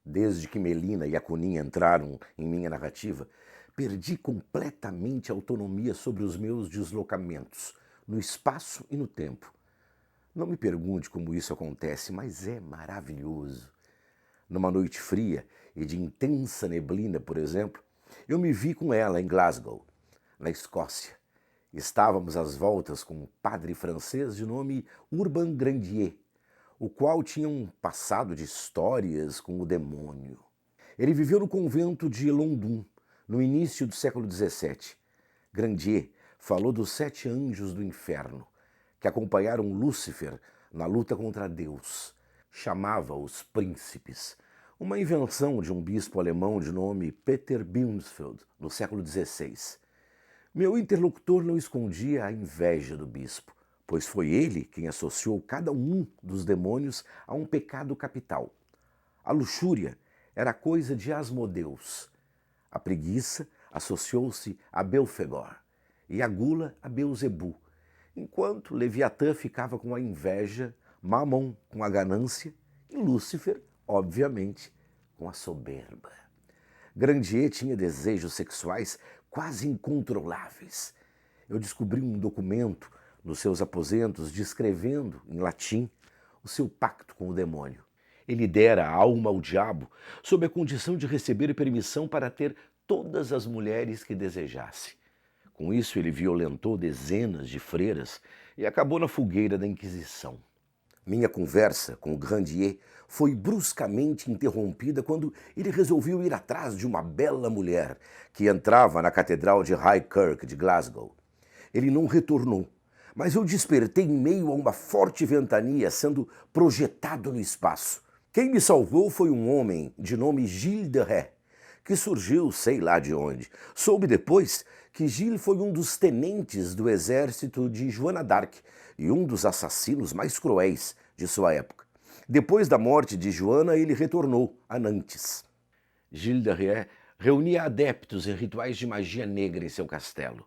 Desde que Melina e Akunin entraram em minha narrativa, perdi completamente a autonomia sobre os meus deslocamentos, no espaço e no tempo. Não me pergunte como isso acontece, mas é maravilhoso. Numa noite fria e de intensa neblina, por exemplo, eu me vi com ela em Glasgow, na Escócia. Estávamos às voltas com um padre francês de nome Urbain Grandier, o qual tinha um passado de histórias com o demônio. Ele viveu no convento de London, no início do século XVII. Grandier falou dos 7 anjos do inferno, que acompanharam Lúcifer na luta contra Deus. Chamava-os príncipes, uma invenção de um bispo alemão de nome Peter Bimsfeld, no século XVI. Meu interlocutor não escondia a inveja do bispo, pois foi ele quem associou cada um dos demônios a um pecado capital. A luxúria era coisa de Asmodeus. A preguiça associou-se a Belfegor e a gula a Beuzebu, enquanto Leviatã ficava com a inveja, Mammon com a ganância e Lúcifer, obviamente, com a soberba. Grandier tinha desejos sexuais quase incontroláveis. Eu descobri um documento nos seus aposentos descrevendo, em latim, o seu pacto com o demônio. Ele dera a alma ao diabo sob a condição de receber permissão para ter todas as mulheres que desejasse. Com isso, ele violentou dezenas de freiras e acabou na fogueira da Inquisição. Minha conversa com o Grandier foi bruscamente interrompida quando ele resolveu ir atrás de uma bela mulher que entrava na Catedral de Highkirk de Glasgow. Ele não retornou, mas eu despertei em meio a uma forte ventania sendo projetado no espaço. Quem me salvou foi um homem de nome Gilles de Rais, que surgiu sei lá de onde. Soube depois que Gilles foi um dos tenentes do exército de Joana d'Arc e um dos assassinos mais cruéis de sua época. Depois da morte de Joana, ele retornou a Nantes. Gilles de Rais reunia adeptos em rituais de magia negra em seu castelo.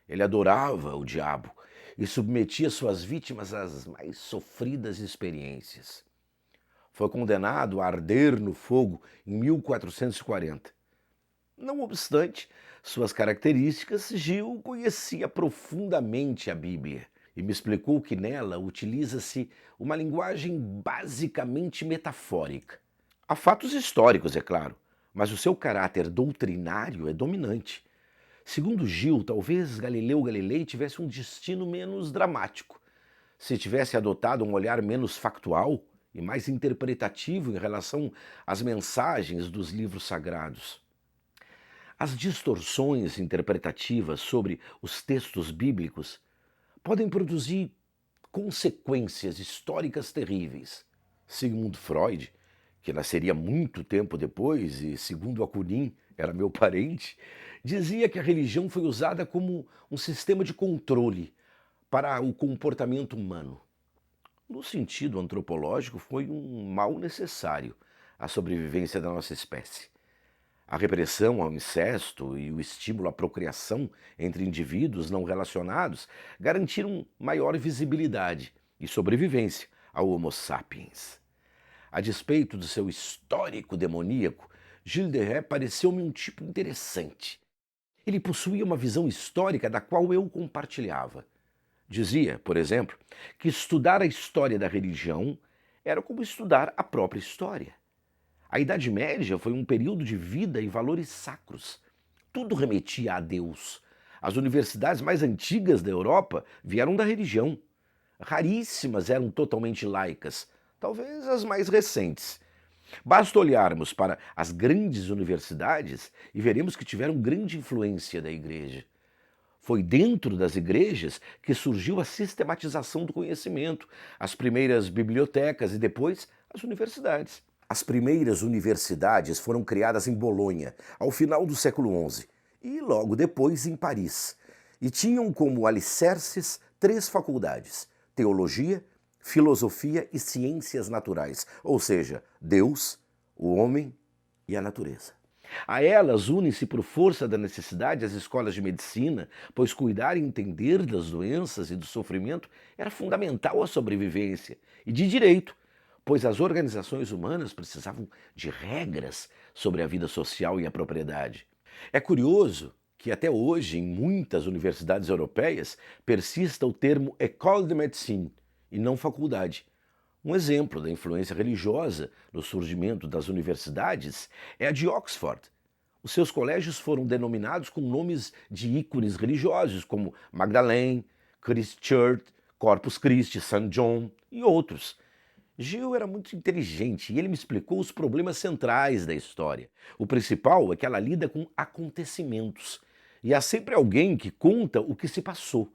Ele adorava o diabo e submetia suas vítimas às mais sofridas experiências. Foi condenado a arder no fogo em 1440. Não obstante suas características, Gil conhecia profundamente a Bíblia e me explicou que nela utiliza-se uma linguagem basicamente metafórica. Há fatos históricos, é claro, mas o seu caráter doutrinário é dominante. Segundo Gil, talvez Galileu Galilei tivesse um destino menos dramático, se tivesse adotado um olhar menos factual e mais interpretativo em relação às mensagens dos livros sagrados. As distorções interpretativas sobre os textos bíblicos podem produzir consequências históricas terríveis. Sigmund Freud, que nasceria muito tempo depois e, segundo Akunin, era meu parente, dizia que a religião foi usada como um sistema de controle para o comportamento humano. No sentido antropológico, foi um mal necessário à sobrevivência da nossa espécie. A repressão ao incesto e o estímulo à procriação entre indivíduos não relacionados garantiram maior visibilidade e sobrevivência ao Homo sapiens. A despeito do seu histórico demoníaco, Gilles de Rais pareceu-me um tipo interessante. Ele possuía uma visão histórica da qual eu compartilhava. Dizia, por exemplo, que estudar a história da religião era como estudar a própria história. A Idade Média foi um período de vida e valores sacros. Tudo remetia a Deus. As universidades mais antigas da Europa vieram da religião. Raríssimas eram totalmente laicas, talvez as mais recentes. Basta olharmos para as grandes universidades e veremos que tiveram grande influência da Igreja. Foi dentro das igrejas que surgiu a sistematização do conhecimento, as primeiras bibliotecas e depois as universidades. As primeiras universidades foram criadas em Bolonha, ao final do século XI, e logo depois em Paris, e tinham como alicerces 3 faculdades: teologia, filosofia e ciências naturais, ou seja, Deus, o homem e a natureza. A elas unem-se por força da necessidade as escolas de medicina, pois cuidar e entender das doenças e do sofrimento era fundamental à sobrevivência, e de direito, pois as organizações humanas precisavam de regras sobre a vida social e a propriedade. É curioso que até hoje, em muitas universidades europeias, persista o termo École de Médecine e não faculdade. Um exemplo da influência religiosa no surgimento das universidades é a de Oxford. Os seus colégios foram denominados com nomes de ícones religiosos, como Magdalene, Christ Church, Corpus Christi, St. John e outros. Gil era muito inteligente e ele me explicou os problemas centrais da história. O principal é que ela lida com acontecimentos. E há sempre alguém que conta o que se passou.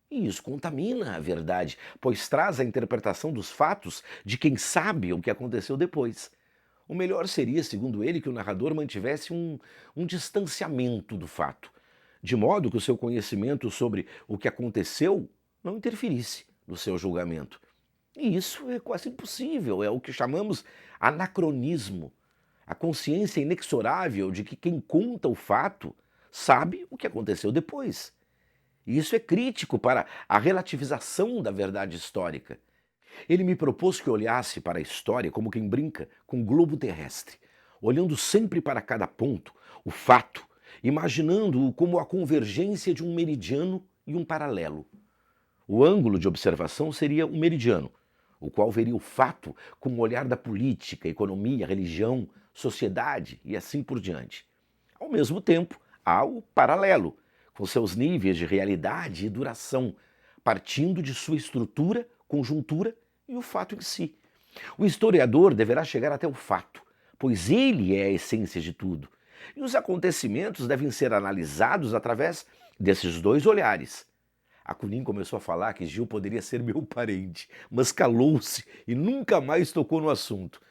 E isso contamina a verdade, pois traz a interpretação dos fatos de quem sabe o que aconteceu depois. O melhor seria, segundo ele, que o narrador mantivesse um distanciamento do fato, de modo que o seu conhecimento sobre o que aconteceu não interferisse no seu julgamento. E isso é quase impossível, é o que chamamos anacronismo. A consciência inexorável de que quem conta o fato sabe o que aconteceu depois. E isso é crítico para a relativização da verdade histórica. Ele me propôs que olhasse para a história como quem brinca com um globo terrestre, olhando sempre para cada ponto, o fato, imaginando-o como a convergência de um meridiano e um paralelo. O ângulo de observação seria um meridiano, o qual veria o fato com o olhar da política, economia, religião, sociedade e assim por diante. Ao mesmo tempo, há o paralelo, com seus níveis de realidade e duração, partindo de sua estrutura, conjuntura e o fato em si. O historiador deverá chegar até o fato, pois ele é a essência de tudo. E os acontecimentos devem ser analisados através desses dois olhares. Acunim começou a falar que Gil poderia ser meu parente, mas calou-se e nunca mais tocou no assunto.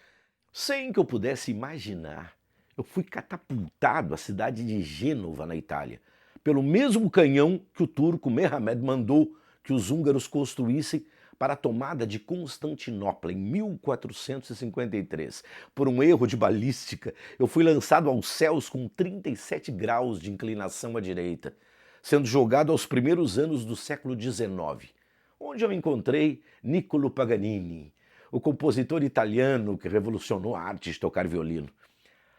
Sem que eu pudesse imaginar, eu fui catapultado à cidade de Gênova, na Itália, pelo mesmo canhão que o turco Mehmed mandou que os húngaros construíssem para a tomada de Constantinopla em 1453. Por um erro de balística, eu fui lançado aos céus com 37 graus de inclinação à direita, sendo jogado aos primeiros anos do século XIX, onde eu encontrei Niccolo Paganini, o compositor italiano que revolucionou a arte de tocar violino.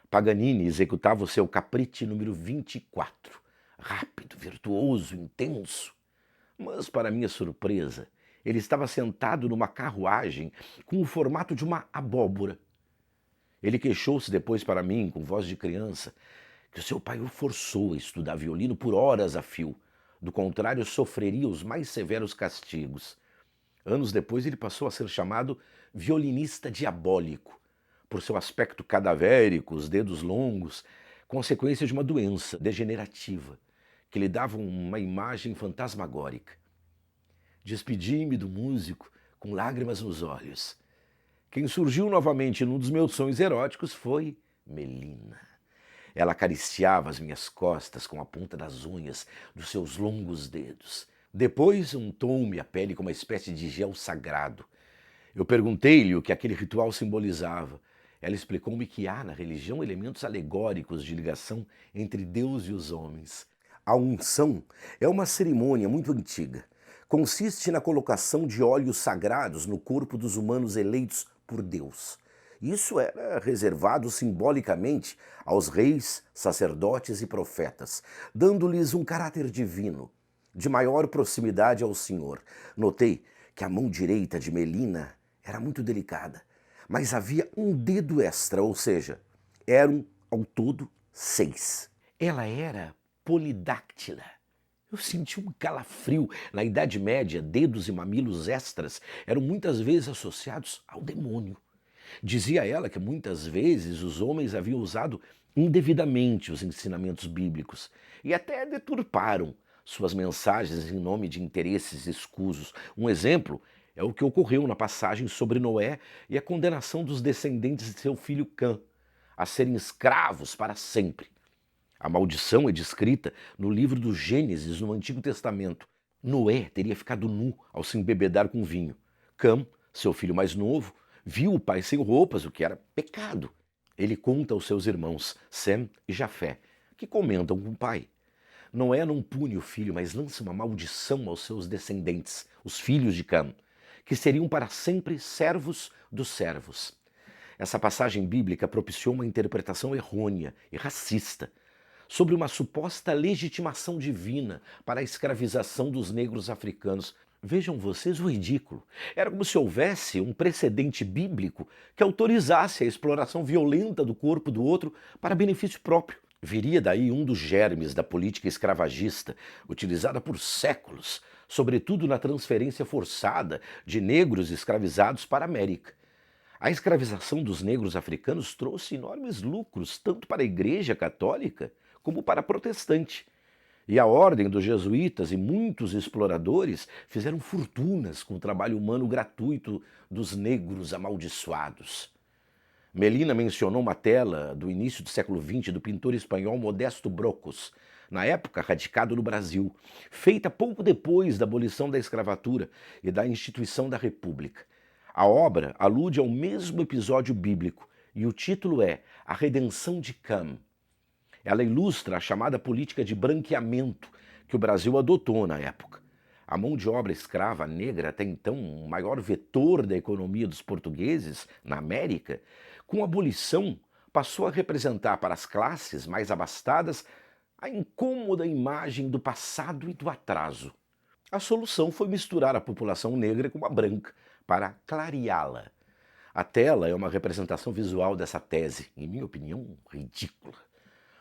Paganini executava o seu Capricci número 24, rápido, virtuoso, intenso. Mas, para minha surpresa, ele estava sentado numa carruagem com o formato de uma abóbora. Ele queixou-se depois para mim, com voz de criança, que o seu pai o forçou a estudar violino por horas a fio. Do contrário, sofreria os mais severos castigos. Anos depois, ele passou a ser chamado violinista diabólico, por seu aspecto cadavérico, os dedos longos, consequência de uma doença degenerativa, que lhe dava uma imagem fantasmagórica. Despedi-me do músico com lágrimas nos olhos. Quem surgiu novamente num dos meus sonhos eróticos foi Melina. Ela acariciava as minhas costas com a ponta das unhas dos seus longos dedos. Depois untou-me a pele com uma espécie de gel sagrado. Eu perguntei-lhe o que aquele ritual simbolizava. Ela explicou-me que há na religião elementos alegóricos de ligação entre Deus e os homens. A unção é uma cerimônia muito antiga. Consiste na colocação de óleos sagrados no corpo dos humanos eleitos por Deus. Isso era reservado simbolicamente aos reis, sacerdotes e profetas, dando-lhes um caráter divino, de maior proximidade ao Senhor. Notei que a mão direita de Melina era muito delicada, mas havia um dedo extra, ou seja, eram ao todo 6. Ela era polidáctila. Eu senti um calafrio. Na Idade Média, dedos e mamilos extras eram muitas vezes associados ao demônio. Dizia ela que muitas vezes os homens haviam usado indevidamente os ensinamentos bíblicos e até deturparam suas mensagens em nome de interesses escusos. Um exemplo é o que ocorreu na passagem sobre Noé e a condenação dos descendentes de seu filho Cã a serem escravos para sempre. A maldição é descrita no livro do Gênesis, no Antigo Testamento. Noé teria ficado nu ao se embebedar com vinho. Cã, seu filho mais novo, viu o pai sem roupas, o que era pecado. Ele conta aos seus irmãos, Sem e Jafé, que comentam com o pai. Noé não pune o filho, mas lança uma maldição aos seus descendentes, os filhos de Cã, que seriam para sempre servos dos servos. Essa passagem bíblica propiciou uma interpretação errônea e racista sobre uma suposta legitimação divina para a escravização dos negros africanos. Vejam vocês o ridículo. Era como se houvesse um precedente bíblico que autorizasse a exploração violenta do corpo do outro para benefício próprio. Viria daí um dos germes da política escravagista, utilizada por séculos, sobretudo na transferência forçada de negros escravizados para a América. A escravização dos negros africanos trouxe enormes lucros tanto para a Igreja Católica como para a protestante. E a ordem dos jesuítas e muitos exploradores fizeram fortunas com o trabalho humano gratuito dos negros amaldiçoados. Melina mencionou uma tela do início do século XX do pintor espanhol Modesto Brocos, na época radicado no Brasil, feita pouco depois da abolição da escravatura e da instituição da República. A obra alude ao mesmo episódio bíblico e o título é A Redenção de Cam. Ela ilustra a chamada política de branqueamento que o Brasil adotou na época. A mão de obra escrava negra, até então o maior vetor da economia dos portugueses na América, com a abolição passou a representar para as classes mais abastadas a incômoda imagem do passado e do atraso. A solução foi misturar a população negra com a branca, para clareá-la. A tela é uma representação visual dessa tese, em minha opinião, ridícula.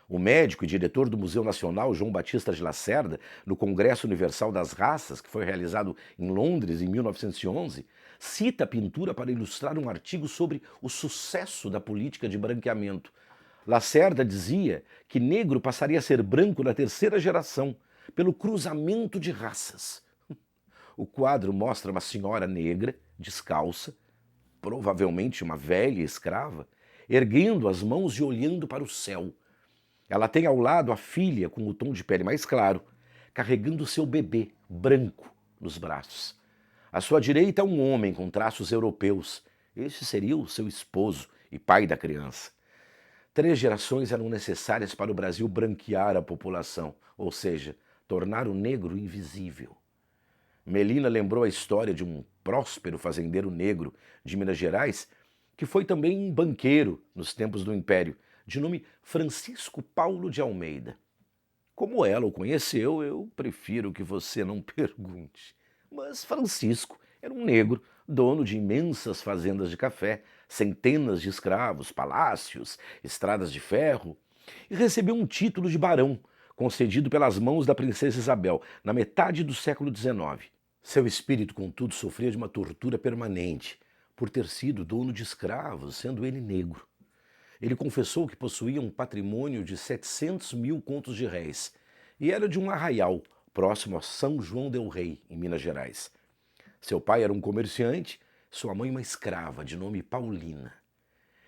O médico e diretor do Museu Nacional, João Batista de Lacerda, no Congresso Universal das Raças, que foi realizado em Londres em 1911, cita a pintura para ilustrar um artigo sobre o sucesso da política de branqueamento. Lacerda dizia que negro passaria a ser branco na terceira geração, pelo cruzamento de raças. O quadro mostra uma senhora negra, descalça, provavelmente uma velha escrava, erguendo as mãos e olhando para o céu. Ela tem ao lado a filha com o tom de pele mais claro, carregando seu bebê branco nos braços. À sua direita, um homem com traços europeus. Este seria o seu esposo e pai da criança. 3 gerações eram necessárias para o Brasil branquear a população, ou seja, tornar o negro invisível. Melina lembrou a história de um próspero fazendeiro negro de Minas Gerais, que foi também um banqueiro nos tempos do Império, de nome Francisco Paulo de Almeida. Como ela o conheceu, eu prefiro que você não pergunte. Mas Francisco era um negro, dono de imensas fazendas de café, centenas de escravos, palácios, estradas de ferro, e recebeu um título de barão, concedido pelas mãos da princesa Isabel, na metade do século XIX. Seu espírito, contudo, sofria de uma tortura permanente, por ter sido dono de escravos, sendo ele negro. Ele confessou que possuía um patrimônio de 700 mil contos de réis e era de um arraial próximo a São João del Rei, em Minas Gerais. Seu pai era um comerciante, sua mãe uma escrava, de nome Paulina.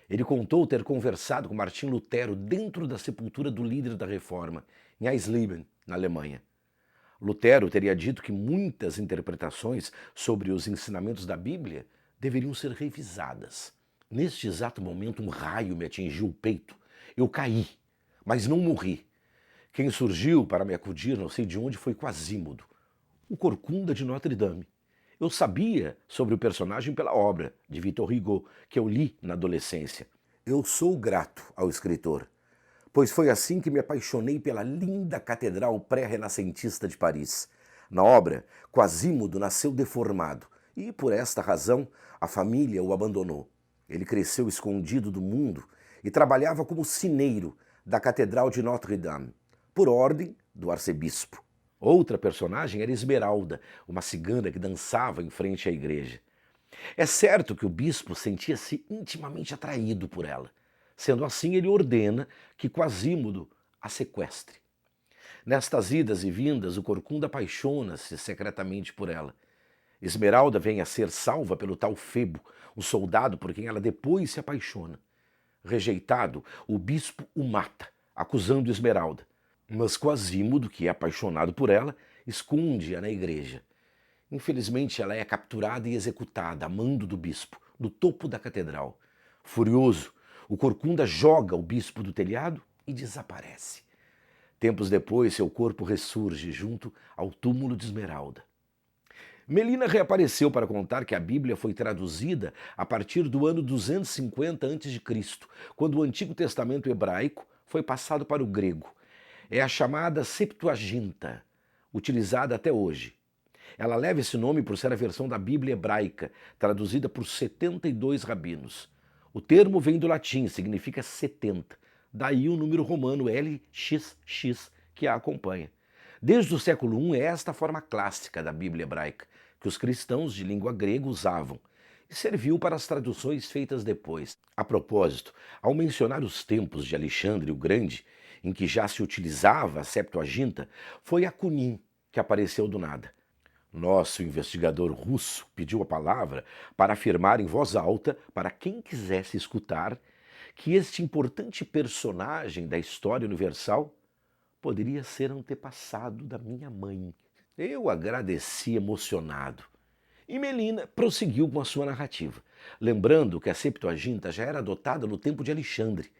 Ele contou ter conversado com Martim Lutero dentro da sepultura do líder da Reforma, em Eisleben, na Alemanha. Lutero teria dito que muitas interpretações sobre os ensinamentos da Bíblia deveriam ser revisadas. Neste exato momento, um raio me atingiu o peito. Eu caí, mas não morri. Quem surgiu para me acudir, não sei de onde, foi Quasímodo, o corcunda de Notre Dame. Eu sabia sobre o personagem pela obra de Victor Hugo, que eu li na adolescência. Eu sou grato ao escritor, pois foi assim que me apaixonei pela linda catedral pré-renascentista de Paris. Na obra, Quasímodo nasceu deformado e, por esta razão, a família o abandonou. Ele cresceu escondido do mundo e trabalhava como sineiro da Catedral de Notre-Dame, por ordem do arcebispo. Outra personagem era Esmeralda, uma cigana que dançava em frente à igreja. É certo que o bispo sentia-se intimamente atraído por ela. Sendo assim, ele ordena que Quasímodo a sequestre. Nestas idas e vindas, o corcunda apaixona-se secretamente por ela. Esmeralda vem a ser salva pelo tal Febo, um soldado por quem ela depois se apaixona. Rejeitado, o bispo o mata, acusando Esmeralda. Mas Quasímodo, que é apaixonado por ela, esconde-a na igreja. Infelizmente, ela é capturada e executada a mando do bispo, no topo da catedral. Furioso, o corcunda joga o bispo do telhado e desaparece. Tempos depois, seu corpo ressurge junto ao túmulo de Esmeralda. Melina reapareceu para contar que a Bíblia foi traduzida a partir do ano 250 a.C., quando o Antigo Testamento hebraico foi passado para o grego. É a chamada Septuaginta, utilizada até hoje. Ela leva esse nome por ser a versão da Bíblia hebraica, traduzida por 72 rabinos. O termo vem do latim, significa 70. Daí o número romano LXX, que a acompanha. Desde o século I é esta a forma clássica da Bíblia hebraica, que os cristãos de língua grega usavam, e serviu para as traduções feitas depois. A propósito, ao mencionar os tempos de Alexandre o Grande, em que já se utilizava a Septuaginta, foi Akunin que apareceu do nada. Nosso investigador russo pediu a palavra para afirmar em voz alta, para quem quisesse escutar, que este importante personagem da história universal poderia ser antepassado da minha mãe. Eu agradeci emocionado. E Melina prosseguiu com a sua narrativa, lembrando que a Septuaginta já era adotada no tempo de Alexandre.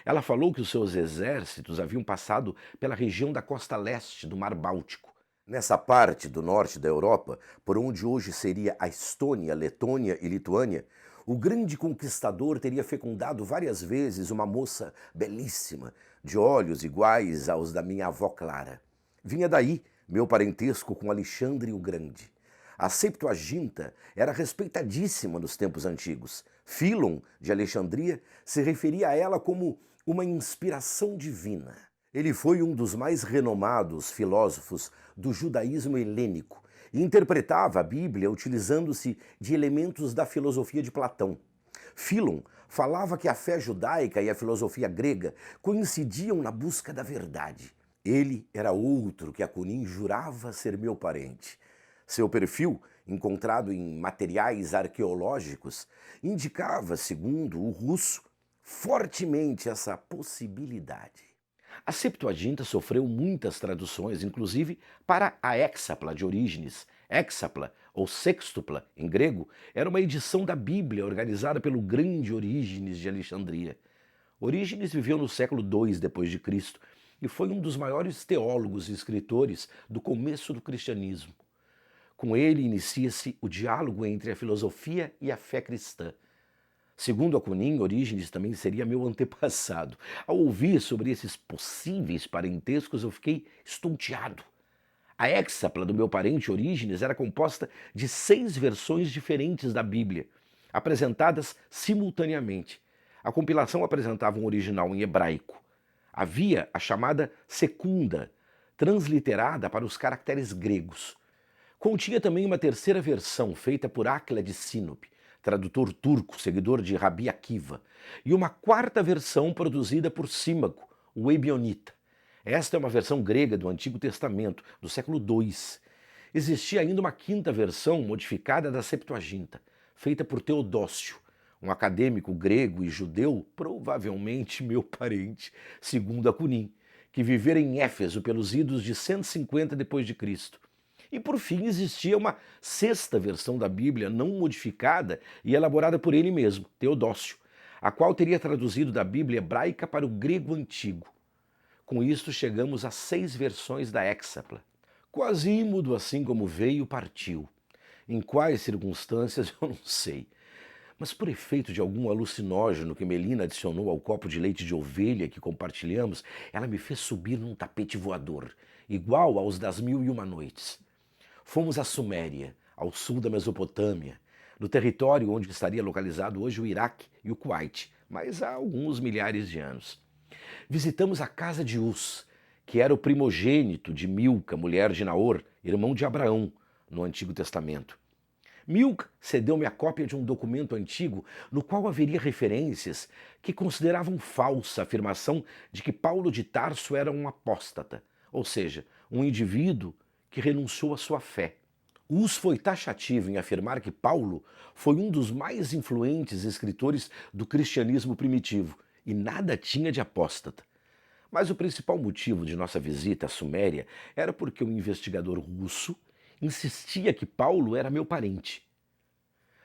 Ela falou que os seus exércitos haviam passado pela região da costa leste do Mar Báltico. Nessa parte do norte da Europa, por onde hoje seria a Estônia, Letônia e Lituânia, o grande conquistador teria fecundado várias vezes uma moça belíssima, de olhos iguais aos da minha avó Clara. Vinha daí meu parentesco com Alexandre o Grande. A Septuaginta era respeitadíssima nos tempos antigos. Fílon, de Alexandria, se referia a ela como uma inspiração divina. Ele foi um dos mais renomados filósofos do judaísmo helênico e interpretava a Bíblia utilizando-se de elementos da filosofia de Platão. Fílon falava que a fé judaica e a filosofia grega coincidiam na busca da verdade. Ele era outro que Akunin jurava ser meu parente. Seu perfil, encontrado em materiais arqueológicos, indicava, segundo o russo, fortemente essa possibilidade. A Septuaginta sofreu muitas traduções, inclusive para a Hexapla de Orígenes. Hexapla, ou sextupla, em grego, era uma edição da Bíblia organizada pelo grande Orígenes de Alexandria. Orígenes viveu no século II d.C. e foi um dos maiores teólogos e escritores do começo do cristianismo. Com ele inicia-se o diálogo entre a filosofia e a fé cristã. Segundo Akunin, Orígenes também seria meu antepassado. Ao ouvir sobre esses possíveis parentescos, eu fiquei estonteado. A Hexapla do meu parente Orígenes era composta de 6 versões diferentes da Bíblia, apresentadas simultaneamente. A compilação apresentava um original em hebraico. Havia a chamada Secunda, transliterada para os caracteres gregos. Continha também uma terceira versão, feita por Áquila de Sinope, tradutor turco, seguidor de Rabi Akiva, e uma quarta versão produzida por Símaco, o Ebionita. Esta é uma versão grega do Antigo Testamento, do século II. Existia ainda uma quinta versão modificada da Septuaginta, feita por Teodócio, um acadêmico grego e judeu, provavelmente meu parente, segundo Akunin, que vivera em Éfeso pelos idos de 150 d.C. E por fim existia uma sexta versão da Bíblia não modificada e elaborada por ele mesmo, Teodócio, a qual teria traduzido da Bíblia hebraica para o grego antigo. Com isto chegamos a 6 versões da Hexapla. Quasímodo, assim como veio, partiu. Em quais circunstâncias eu não sei. Mas por efeito de algum alucinógeno que Melina adicionou ao copo de leite de ovelha que compartilhamos, ela me fez subir num tapete voador, igual aos das 1001 Noites. Fomos à Suméria, ao sul da Mesopotâmia, no território onde estaria localizado hoje o Iraque e o Kuwait, mas há alguns milhares de anos. Visitamos a casa de Uz, que era o primogênito de Milca, mulher de Naor, irmão de Abraão, no Antigo Testamento. Milca cedeu-me a cópia de um documento antigo no qual haveria referências que consideravam falsa a afirmação de que Paulo de Tarso era um apóstata, ou seja, um indivíduo que renunciou à sua fé. Hus foi taxativo em afirmar que Paulo foi um dos mais influentes escritores do cristianismo primitivo e nada tinha de apóstata. Mas o principal motivo de nossa visita à Suméria era porque o investigador russo insistia que Paulo era meu parente.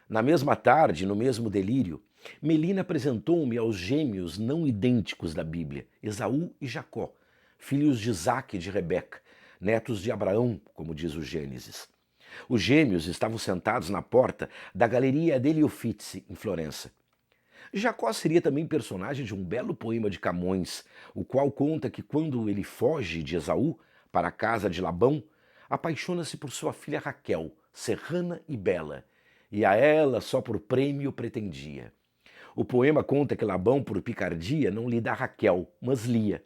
Na mesma tarde, no mesmo delírio, Melina apresentou-me aos gêmeos não idênticos da Bíblia, Esaú e Jacó, filhos de Isaque e de Rebeca, netos de Abraão, como diz o Gênesis. Os gêmeos estavam sentados na porta da Galeria degli Uffizi, em Florença. Jacó seria também personagem de um belo poema de Camões, o qual conta que quando ele foge de Esaú para a casa de Labão, apaixona-se por sua filha Raquel, serrana e bela, e a ela só por prêmio pretendia. O poema conta que Labão, por picardia, não lhe dá Raquel, mas Lia.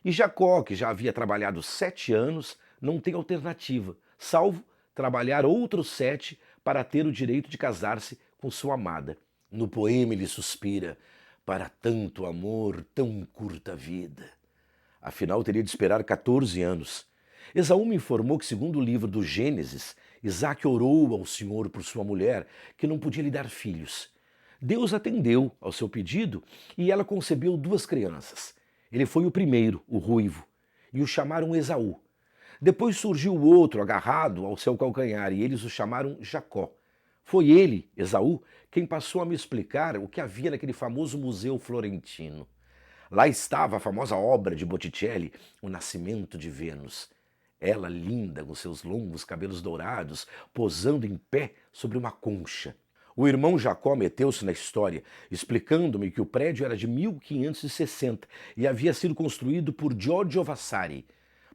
E Jacó, que já havia trabalhado 7 anos, não tem alternativa, salvo trabalhar outros 7 para ter o direito de casar-se com sua amada. No poema ele suspira: para tanto amor, tão curta vida. Afinal, teria de esperar 14 anos. Esaú me informou que, segundo o livro do Gênesis, Isaac orou ao Senhor por sua mulher, que não podia lhe dar filhos. Deus atendeu ao seu pedido e ela concebeu 2 crianças. Ele foi o primeiro, o ruivo, e o chamaram Esaú. Depois surgiu o outro agarrado ao seu calcanhar e eles o chamaram Jacó. Foi ele, Esaú, quem passou a me explicar o que havia naquele famoso museu florentino. Lá estava a famosa obra de Botticelli, O Nascimento de Vênus. Ela, linda, com seus longos cabelos dourados, posando em pé sobre uma concha. O irmão Jacó meteu-se na história, explicando-me que o prédio era de 1560 e havia sido construído por Giorgio Vasari,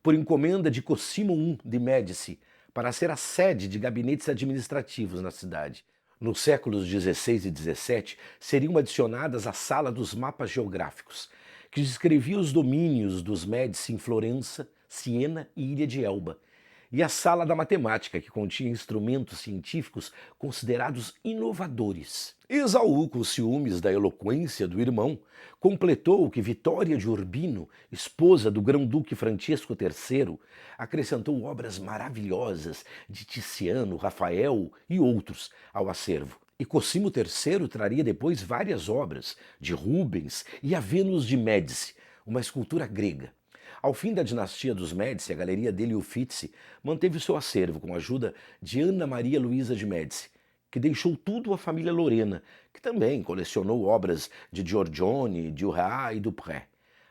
por encomenda de Cosimo I de Médici, para ser a sede de gabinetes administrativos na cidade. Nos séculos XVI e XVII, seriam adicionadas a Sala dos Mapas Geográficos, que descrevia os domínios dos Médici em Florença, Siena e Ilha de Elba, e a Sala da Matemática, que continha instrumentos científicos considerados inovadores. Esaú, com ciúmes da eloquência do irmão, completou que Vitória de Urbino, esposa do grão-duque Francesco III, acrescentou obras maravilhosas de Tiziano, Rafael e outros ao acervo. E Cosimo III traria depois várias obras de Rubens e a Vênus de Médici, uma escultura grega. Ao fim da dinastia dos Médici, a Galeria degli Uffizi manteve seu acervo com a ajuda de Ana Maria Luísa de Médici, que deixou tudo à família Lorena, que também colecionou obras de Giorgione, Dürreau e Dupré.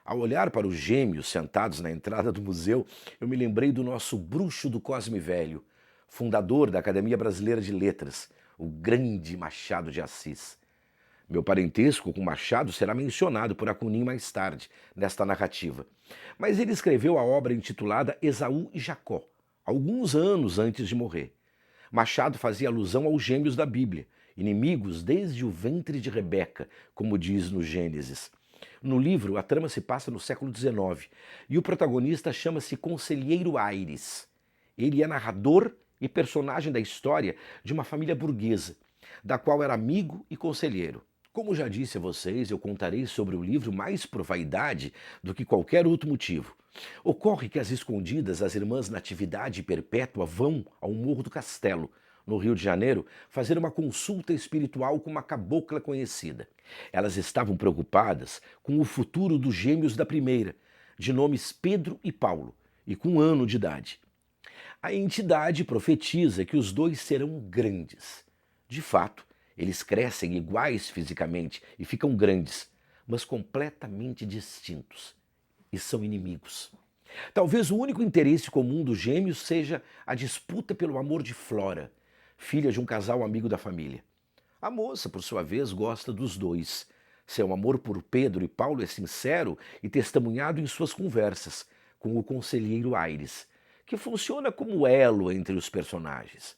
Ao olhar para os gêmeos sentados na entrada do museu, eu me lembrei do nosso bruxo do Cosme Velho, fundador da Academia Brasileira de Letras, o grande Machado de Assis. Meu parentesco com Machado será mencionado por Acunim mais tarde, nesta narrativa. Mas ele escreveu a obra intitulada Esaú e Jacó, alguns anos antes de morrer. Machado fazia alusão aos gêmeos da Bíblia, inimigos desde o ventre de Rebeca, como diz no Gênesis. No livro, a trama se passa no século XIX e o protagonista chama-se Conselheiro Aires. Ele é narrador e personagem da história de uma família burguesa, da qual era amigo e conselheiro. Como já disse a vocês, eu contarei sobre o livro mais por vaidade do que qualquer outro motivo. Ocorre que às escondidas as irmãs Natividade e Perpétua vão ao Morro do Castelo, no Rio de Janeiro, fazer uma consulta espiritual com uma cabocla conhecida. Elas estavam preocupadas com o futuro dos gêmeos da primeira, de nomes Pedro e Paulo, e com 1 ano de idade. A entidade profetiza que os dois serão grandes. De fato, eles crescem iguais fisicamente e ficam grandes, mas completamente distintos. E são inimigos. Talvez o único interesse comum dos gêmeos seja a disputa pelo amor de Flora, filha de um casal amigo da família. A moça, por sua vez, gosta dos dois. Seu amor por Pedro e Paulo é sincero e testemunhado em suas conversas com o conselheiro Aires, que funciona como elo entre os personagens.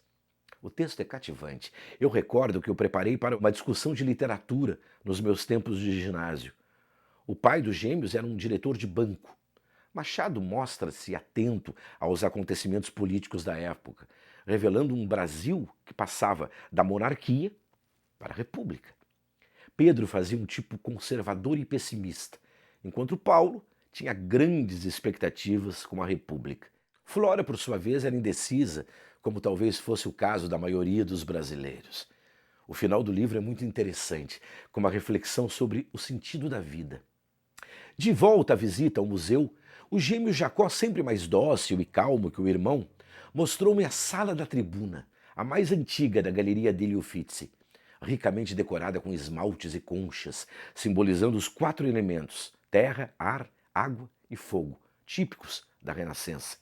O texto é cativante. Eu recordo que eu preparei para uma discussão de literatura nos meus tempos de ginásio. O pai dos gêmeos era um diretor de banco. Machado mostra-se atento aos acontecimentos políticos da época, revelando um Brasil que passava da monarquia para a república. Pedro fazia um tipo conservador e pessimista, enquanto Paulo tinha grandes expectativas com a república. Flora, por sua vez, era indecisa, como talvez fosse o caso da maioria dos brasileiros. O final do livro é muito interessante, com uma reflexão sobre o sentido da vida. De volta à visita ao museu, o gêmeo Jacó, sempre mais dócil e calmo que o irmão, mostrou-me a sala da tribuna, a mais antiga da Galeria degli Uffizi, ricamente decorada com esmaltes e conchas, simbolizando os 4 elementos: terra, ar, água e fogo, típicos da Renascença.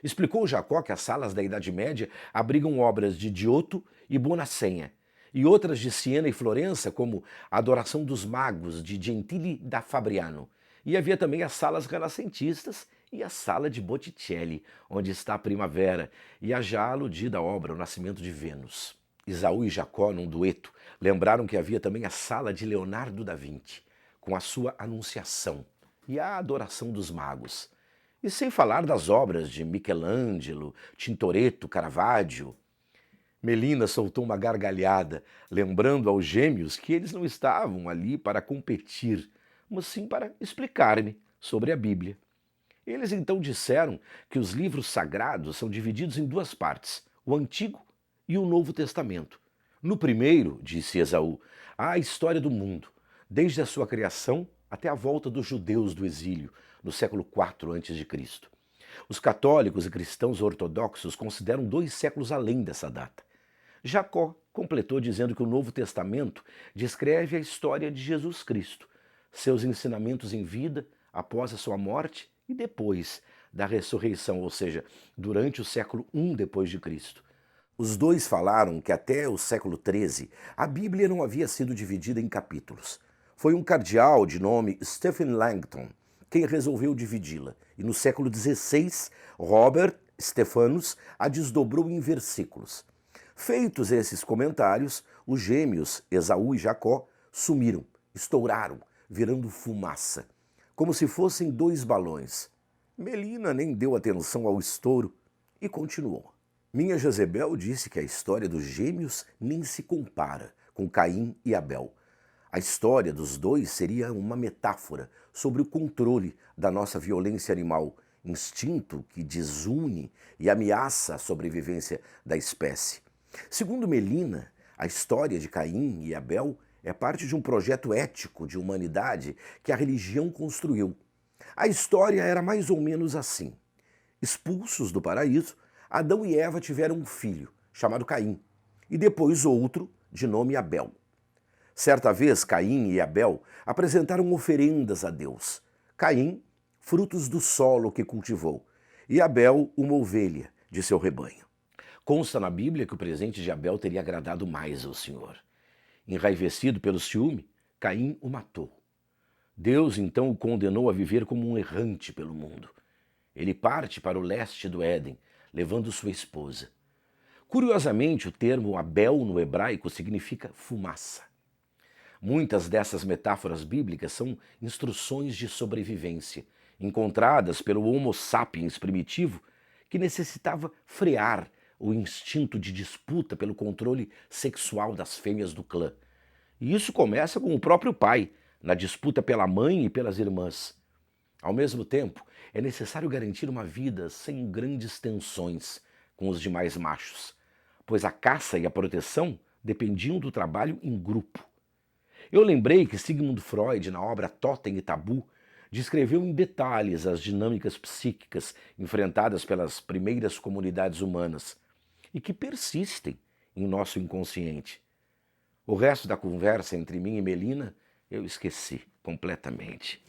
Explicou Jacó que as salas da Idade Média abrigam obras de Giotto e Bonaccenha, e outras de Siena e Florença, como a Adoração dos Magos, de Gentili da Fabriano. E havia também as salas renascentistas e a sala de Botticelli, onde está a Primavera, e a já aludida obra O Nascimento de Vênus. Esaú e Jacó, num dueto, lembraram que havia também a sala de Leonardo da Vinci, com a sua Anunciação, e a Adoração dos Magos. E sem falar das obras de Michelangelo, Tintoretto, Caravaggio. Melina soltou uma gargalhada, lembrando aos gêmeos que eles não estavam ali para competir, mas sim para explicar-me sobre a Bíblia. Eles então disseram que os livros sagrados são divididos em duas partes, o Antigo e o Novo Testamento. No primeiro, disse Esaú, há a história do mundo, desde a sua criação até a volta dos judeus do exílio, no século IV a.C. Os católicos e cristãos ortodoxos consideram 2 séculos além dessa data. Jacó completou dizendo que o Novo Testamento descreve a história de Jesus Cristo, seus ensinamentos em vida, após a sua morte e depois da ressurreição, ou seja, durante o século I depois de Cristo. Os dois falaram que até o século XIII a Bíblia não havia sido dividida em capítulos. Foi um cardeal de nome Stephen Langton quem resolveu dividi-la, e no século XVI, Robert Stephanus a desdobrou em versículos. Feitos esses comentários, os gêmeos, Esaú e Jacó, sumiram, estouraram, virando fumaça, como se fossem 2 balões. Melina nem deu atenção ao estouro e continuou. Minha Jezebel disse que a história dos gêmeos nem se compara com Caim e Abel. A história dos dois seria uma metáfora sobre o controle da nossa violência animal, instinto que desune e ameaça a sobrevivência da espécie. Segundo Melina, a história de Caim e Abel é parte de um projeto ético de humanidade que a religião construiu. A história era mais ou menos assim. Expulsos do paraíso, Adão e Eva tiveram um filho, chamado Caim, e depois outro, de nome Abel. Certa vez, Caim e Abel apresentaram oferendas a Deus. Caim, frutos do solo que cultivou, e Abel, uma ovelha de seu rebanho. Consta na Bíblia que o presente de Abel teria agradado mais ao Senhor. Enraivecido pelo ciúme, Caim o matou. Deus então o condenou a viver como um errante pelo mundo. Ele parte para o leste do Éden, levando sua esposa. Curiosamente, o termo Abel no hebraico significa fumaça. Muitas dessas metáforas bíblicas são instruções de sobrevivência, encontradas pelo Homo sapiens primitivo, que necessitava frear o instinto de disputa pelo controle sexual das fêmeas do clã. E isso começa com o próprio pai, na disputa pela mãe e pelas irmãs. Ao mesmo tempo, é necessário garantir uma vida sem grandes tensões com os demais machos, pois a caça e a proteção dependiam do trabalho em grupo. Eu lembrei que Sigmund Freud, na obra Totem e Tabu, descreveu em detalhes as dinâmicas psíquicas enfrentadas pelas primeiras comunidades humanas e que persistem em nosso inconsciente. O resto da conversa entre mim e Melina eu esqueci completamente.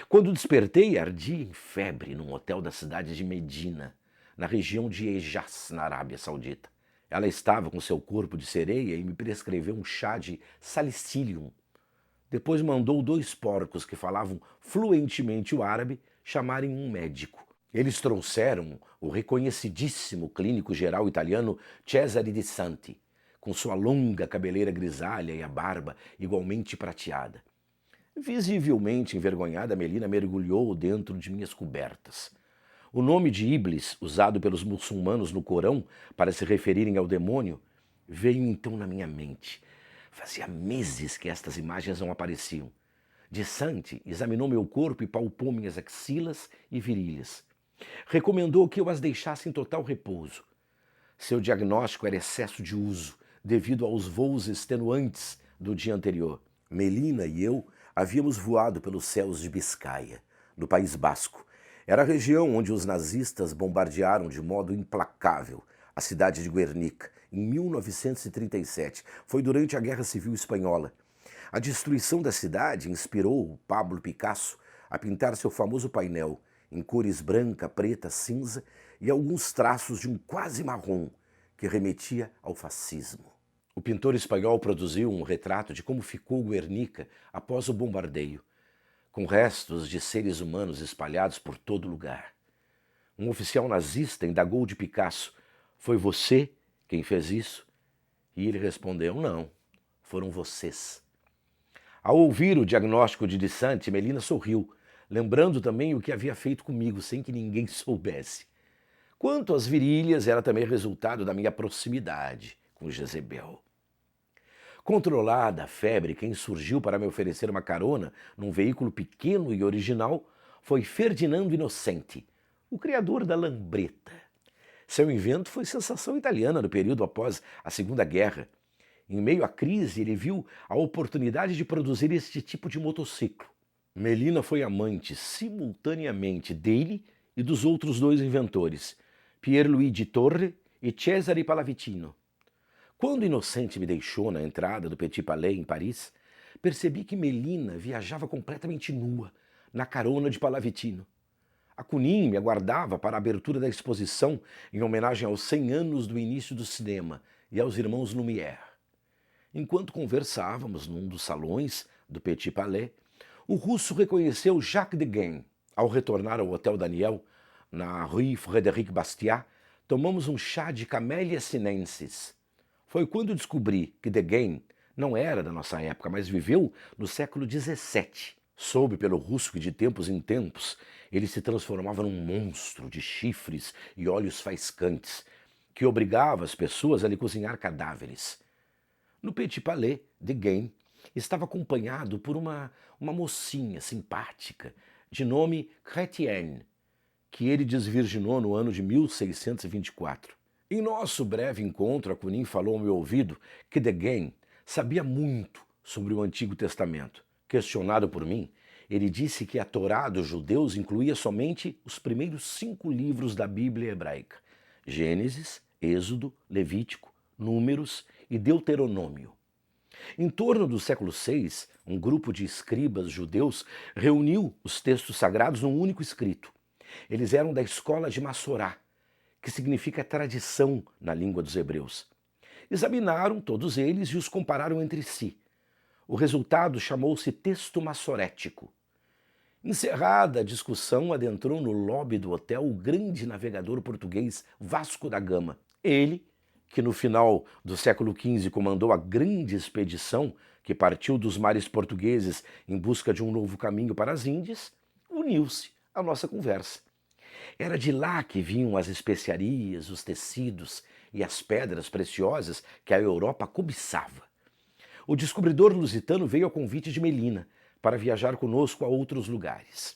Quando despertei, ardia em febre num hotel da cidade de Medina, na região de Hejaz, na Arábia Saudita. Ela estava com seu corpo de sereia e me prescreveu um chá de salicílium. Depois mandou 2 porcos que falavam fluentemente o árabe chamarem um médico. Eles trouxeram o reconhecidíssimo clínico geral italiano Cesare de Santi, com sua longa cabeleira grisalha e a barba igualmente prateada. Visivelmente envergonhada, Melina mergulhou dentro de minhas cobertas. O nome de Iblis, usado pelos muçulmanos no Corão para se referirem ao demônio, veio então na minha mente. Fazia meses que estas imagens não apareciam. De Santi examinou meu corpo e palpou minhas axilas e virilhas. Recomendou que eu as deixasse em total repouso. Seu diagnóstico era excesso de uso, devido aos voos extenuantes do dia anterior. Melina e eu havíamos voado pelos céus de Biscaia, no País Basco. Era a região onde os nazistas bombardearam de modo implacável a cidade de Guernica, em 1937. Foi durante a Guerra Civil Espanhola. A destruição da cidade inspirou Pablo Picasso a pintar seu famoso painel, em cores branca, preta, cinza, e alguns traços de um quase marrom que remetia ao fascismo. O pintor espanhol produziu um retrato de como ficou Guernica após o bombardeio, com restos de seres humanos espalhados por todo lugar. Um oficial nazista indagou de Picasso: "Foi você quem fez isso?" E ele respondeu: "Não, foram vocês." Ao ouvir o diagnóstico de Dissante, Melina sorriu, lembrando também o que havia feito comigo sem que ninguém soubesse. Quanto às virilhas, era também resultado da minha proximidade com Jezebel. Controlada a febre, quem surgiu para me oferecer uma carona num veículo pequeno e original foi Ferdinando Inocente, o criador da lambreta. Seu invento foi sensação italiana no período após a Segunda Guerra. Em meio à crise, ele viu a oportunidade de produzir este tipo de motociclo. Melina foi amante simultaneamente dele e dos outros dois inventores, Pierluigi Torre e Cesare Pallavicino. Quando Inocente me deixou na entrada do Petit Palais, em Paris, percebi que Melina viajava completamente nua, na carona de Pallavicino. A Cunin me aguardava para a abertura da exposição em homenagem aos 100 anos do início do cinema e aos irmãos Lumière. Enquanto conversávamos num dos salões do Petit Palais, o russo reconheceu Jacques Degain. Ao retornar ao Hotel Daniel, na Rue Frédéric Bastiat, tomamos um chá de Camellia sinensis. Foi quando descobri que Degain não era da nossa época, mas viveu no século XVII. Soube pelo russo que de tempos em tempos ele se transformava num monstro de chifres e olhos faiscantes, que obrigava as pessoas a lhe cozinhar cadáveres. No Petit Palais, Degain estava acompanhado por uma mocinha simpática, de nome Chrétienne, que ele desvirginou no ano de 1624. Em nosso breve encontro, a Cunin falou ao meu ouvido que Degain sabia muito sobre o Antigo Testamento. Questionado por mim, ele disse que a Torá dos judeus incluía somente os primeiros 5 livros da Bíblia hebraica: Gênesis, Êxodo, Levítico, Números e Deuteronômio. Em torno do século VI, um grupo de escribas judeus reuniu os textos sagrados num único escrito. Eles eram da escola de Massorá, que significa tradição na língua dos hebreus. Examinaram todos eles e os compararam entre si. O resultado chamou-se texto massorético. Encerrada a discussão, adentrou no lobby do hotel o grande navegador português Vasco da Gama. Ele, que no final do século XV comandou a grande expedição que partiu dos mares portugueses em busca de um novo caminho para as Índias, uniu-se à nossa conversa. Era de lá que vinham as especiarias, os tecidos e as pedras preciosas que a Europa cobiçava. O descobridor lusitano veio ao convite de Melina para viajar conosco a outros lugares.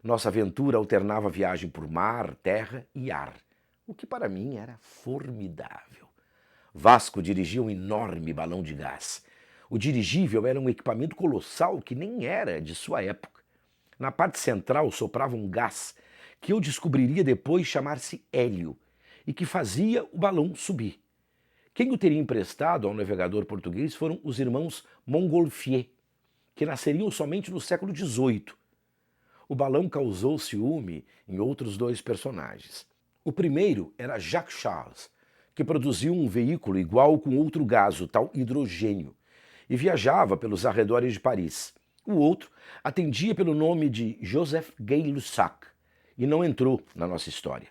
Nossa aventura alternava viagem por mar, terra e ar, o que para mim era formidável. Vasco dirigia um enorme balão de gás. O dirigível era um equipamento colossal que nem era de sua época. Na parte central soprava um gás que eu descobriria depois chamar-se hélio e que fazia o balão subir. Quem o teria emprestado ao navegador português foram os irmãos Montgolfier, que nasceriam somente no século XVIII. O balão causou ciúme em outros 2 personagens. O primeiro era Jacques Charles, que produziu um veículo igual com outro gás, o tal hidrogênio, e viajava pelos arredores de Paris. O outro atendia pelo nome de Joseph Gay-Lussac e não entrou na nossa história.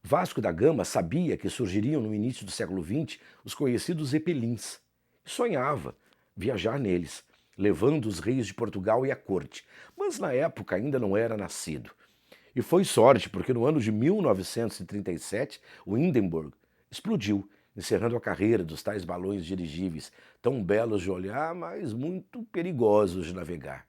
Vasco da Gama sabia que surgiriam no início do século XX os conhecidos Zeppelins e sonhava viajar neles, levando os reis de Portugal e a corte, mas na época ainda não era nascido. E foi sorte, porque no ano de 1937 o Hindenburg explodiu, encerrando a carreira dos tais balões dirigíveis, tão belos de olhar, mas muito perigosos de navegar.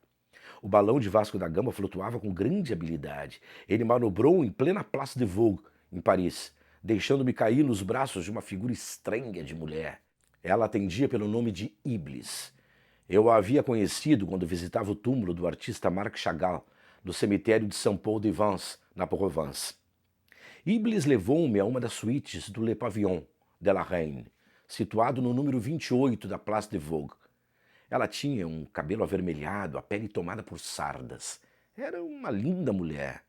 O balão de Vasco da Gama flutuava com grande habilidade. Ele manobrou em plena Place de Vogue, em Paris, deixando-me cair nos braços de uma figura estranha de mulher. Ela atendia pelo nome de Iblis. Eu a havia conhecido quando visitava o túmulo do artista Marc Chagall, no cemitério de Saint-Paul-de-Vence, na Provence. Iblis levou-me a uma das suítes do Le Pavillon de la Reine, situado no número 28 da Place de Vogue. Ela tinha um cabelo avermelhado, a pele tomada por sardas. Era uma linda mulher,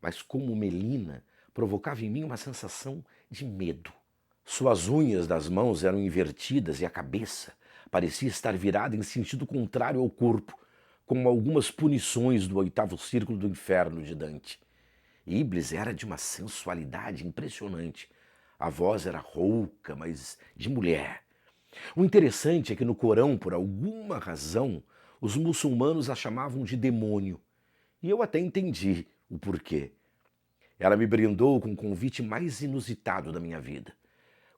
mas como Melina, provocava em mim uma sensação de medo. Suas unhas das mãos eram invertidas e a cabeça parecia estar virada em sentido contrário ao corpo, como algumas punições do oitavo círculo do inferno de Dante. Iblis era de uma sensualidade impressionante. A voz era rouca, mas de mulher. O interessante é que no Corão, por alguma razão, os muçulmanos a chamavam de demônio. E eu até entendi o porquê. Ela me brindou com o convite mais inusitado da minha vida.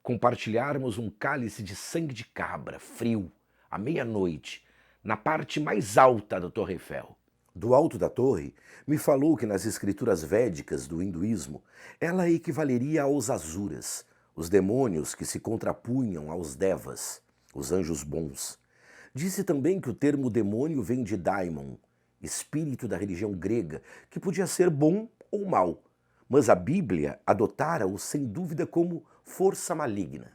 Compartilharmos um cálice de sangue de cabra, frio, à meia-noite, na parte mais alta da Torre Eiffel. Do alto da torre, me falou que nas escrituras védicas do hinduísmo, ela equivaleria aos asuras, os demônios que se contrapunham aos devas, os anjos bons. Disse também que o termo demônio vem de daimon, espírito da religião grega, que podia ser bom ou mau, mas a Bíblia adotara-o sem dúvida como força maligna.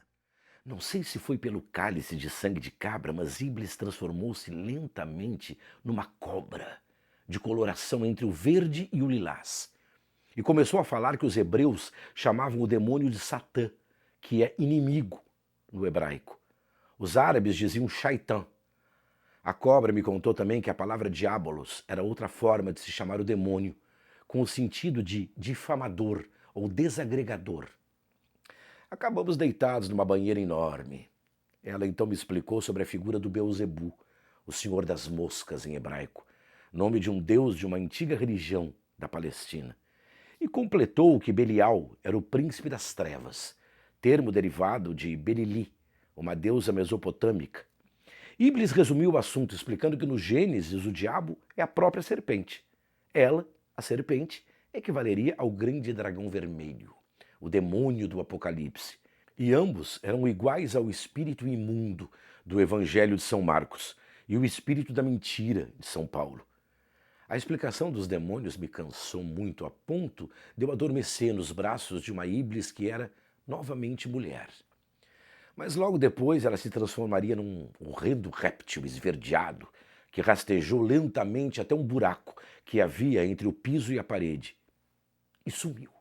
Não sei se foi pelo cálice de sangue de cabra, mas Iblis transformou-se lentamente numa cobra, de coloração entre o verde e o lilás. E começou a falar que os hebreus chamavam o demônio de Satã, que é inimigo no hebraico. Os árabes diziam Shaitan. A cobra me contou também que a palavra diabolos era outra forma de se chamar o demônio, com o sentido de difamador ou desagregador. Acabamos deitados numa banheira enorme. Ela então me explicou sobre a figura do Beelzebu, o senhor das moscas em hebraico, nome de um deus de uma antiga religião da Palestina. E completou que Belial era o príncipe das trevas, termo derivado de Belili, uma deusa mesopotâmica. Iblis resumiu o assunto explicando que no Gênesis o diabo é a própria serpente. Ela, a serpente, equivaleria ao grande dragão vermelho, o demônio do Apocalipse. E ambos eram iguais ao espírito imundo do Evangelho de São Marcos e o espírito da mentira de São Paulo. A explicação dos demônios me cansou muito a ponto de eu adormecer nos braços de uma Iblis que era novamente mulher. Mas logo depois ela se transformaria num horrendo réptil esverdeado que rastejou lentamente até um buraco que havia entre o piso e a parede e sumiu.